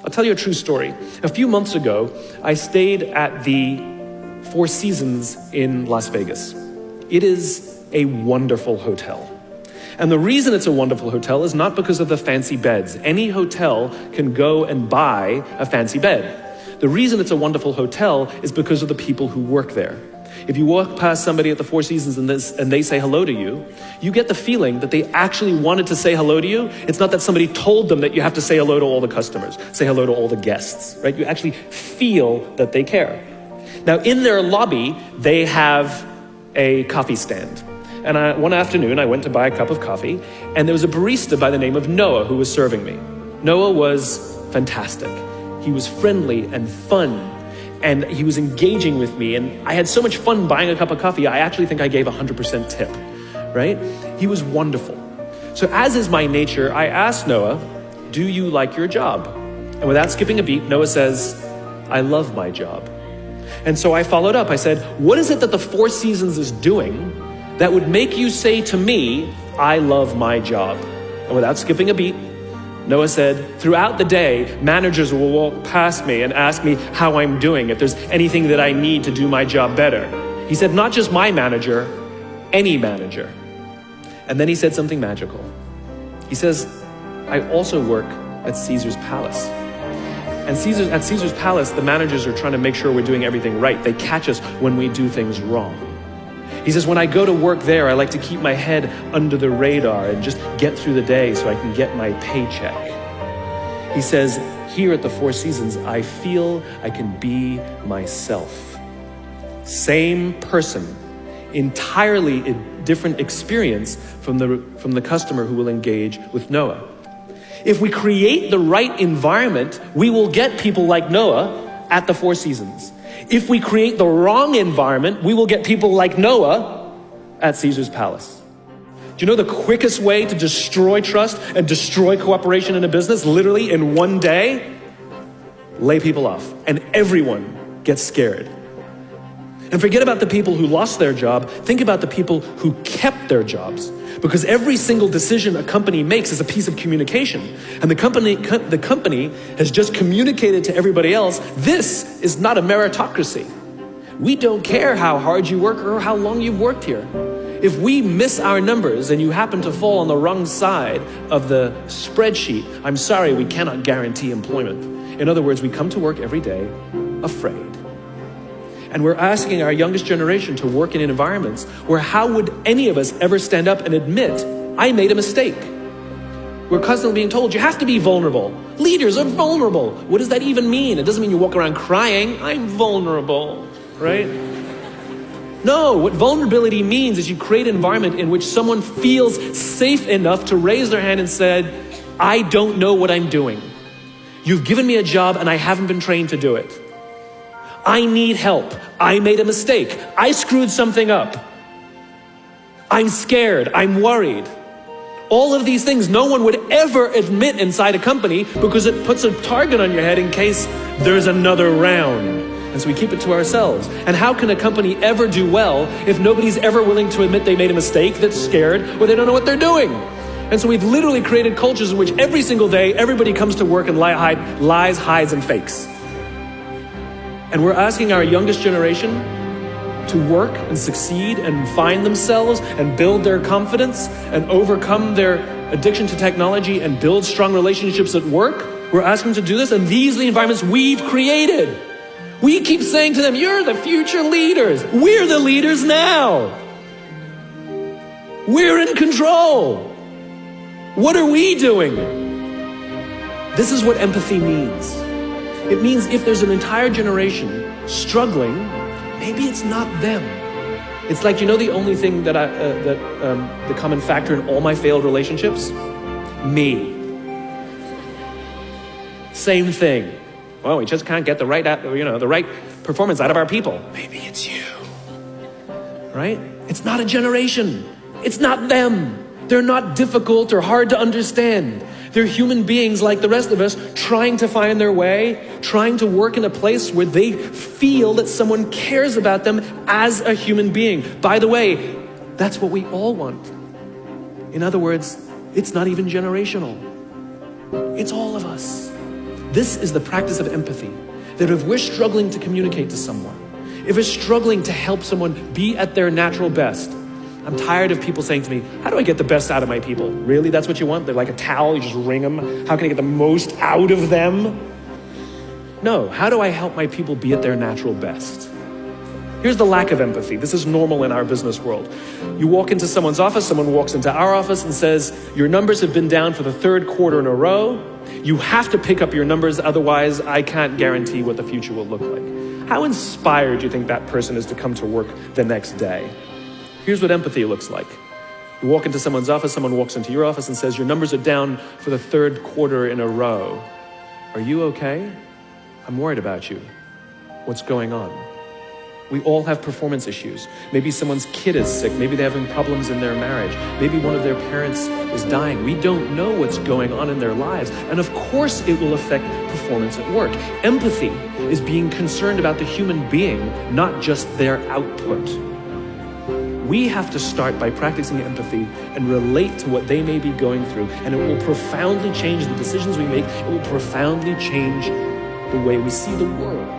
I'll tell you a true story. A few months ago, I stayed at the Four Seasons in Las Vegas. It is a wonderful hotel. And the reason it's a wonderful hotel is not because of the fancy beds. Any hotel can go and buy a fancy bed. The reason it's a wonderful hotel is because of the people who work there. If you walk past somebody at the Four Seasons and they say hello to you, you get the feeling that they actually wanted to say hello to you. It's not that somebody told them that you have to say hello to all the customers, say hello to all the guests, right? You actually feel that they care. Now, in their lobby, they have a coffee stand. And one afternoon, I went to buy a cup of coffee, and there was a barista by the name of Noah who was serving me. Noah was fantastic. He was friendly and fun, and he was engaging with me, and I had so much fun buying a cup of coffee, I actually think I gave 100% tip, right? He was wonderful. So as is my nature, I asked Noah, do you like your job? And without skipping a beat, Noah says, I love my job. And so I followed up. I said, what is it that the Four Seasons is doing that would make you say to me, I love my job? And without skipping a beat, Noah said, throughout the day, managers will walk past me and ask me how I'm doing, if there's anything that I need to do my job better. He said, not just my manager, any manager. And then he said something magical. He says, I also work at Caesar's Palace. And at Caesar's Palace, the managers are trying to make sure we're doing everything right. They catch us when we do things wrong. He says, when I go to work there, I like to keep my head under the radar and just get through the day so I can get my paycheck. He says, here at the Four Seasons, I feel I can be myself. Same person, entirely a different experience from the customer who will engage with Noah. If we create the right environment, we will get people like Noah at the Four Seasons. If we create the wrong environment, we will get people like Noah at Caesar's Palace. Do you know the quickest way to destroy trust and destroy cooperation in a business, literally in one day? Lay people off, and everyone gets scared. And forget about the people who lost their job. Think about the people who kept their jobs. Because every single decision a company makes is a piece of communication. And the company has just communicated to everybody else, this is not a meritocracy. We don't care how hard you work or how long you've worked here. If we miss our numbers and you happen to fall on the wrong side of the spreadsheet, I'm sorry, we cannot guarantee employment. In other words, we come to work every day afraid. And we're asking our youngest generation to work in environments where how would any of us ever stand up and admit, I made a mistake? We're constantly being told, you have to be vulnerable. Leaders are vulnerable. What does that even mean? It doesn't mean you walk around crying, I'm vulnerable, right? No, what vulnerability means is you create an environment in which someone feels safe enough to raise their hand and said, I don't know what I'm doing. You've given me a job and I haven't been trained to do it. I need help. I made a mistake. I screwed something up. I'm scared. I'm worried. All of these things no one would ever admit inside a company because it puts a target on your head in case there's another round. And so we keep it to ourselves. And how can a company ever do well if nobody's ever willing to admit they made a mistake, that's scared, or they don't know what they're doing? And so we've literally created cultures in which every single day everybody comes to work and lies, hides, and fakes. And we're asking our youngest generation to work and succeed and find themselves and build their confidence and overcome their addiction to technology and build strong relationships at work. We're asking them to do this, and these are the environments we've created. We keep saying to them, you're the future leaders. We're the leaders now. We're in control. What are we doing? This is what empathy means. It means if there's an entire generation struggling, maybe it's not them. It's like, you know, the only thing that the common factor in all my failed relationships? Me. Same thing. Well, we just can't get the right performance out of our people. Maybe it's you. Right? It's not a generation. It's not them. They're not difficult or hard to understand. They're human beings like the rest of us, trying to find their way, trying to work in a place where they feel that someone cares about them as a human being. By the way, that's what we all want. In other words, it's not even generational. It's all of us. This is the practice of empathy. That if we're struggling to communicate to someone, if we're struggling to help someone be at their natural best, I'm tired of people saying to me, how do I get the best out of my people? Really, that's what you want? They're like a towel, you just wring them. How can I get the most out of them? No, how do I help my people be at their natural best? Here's the lack of empathy. This is normal in our business world. You walk into someone's office, someone walks into our office and says, your numbers have been down for the 3rd quarter in a row. You have to pick up your numbers, otherwise I can't guarantee what the future will look like. How inspired do you think that person is to come to work the next day? Here's what empathy looks like. You walk into someone's office, someone walks into your office and says, your numbers are down for the 3rd quarter in a row. Are you okay? I'm worried about you. What's going on? We all have performance issues. Maybe someone's kid is sick. Maybe they're having problems in their marriage. Maybe one of their parents is dying. We don't know what's going on in their lives. And of course it will affect performance at work. Empathy is being concerned about the human being, not just their output. We have to start by practicing empathy and relate to what they may be going through, and it will profoundly change the decisions we make. It will profoundly change the way we see the world.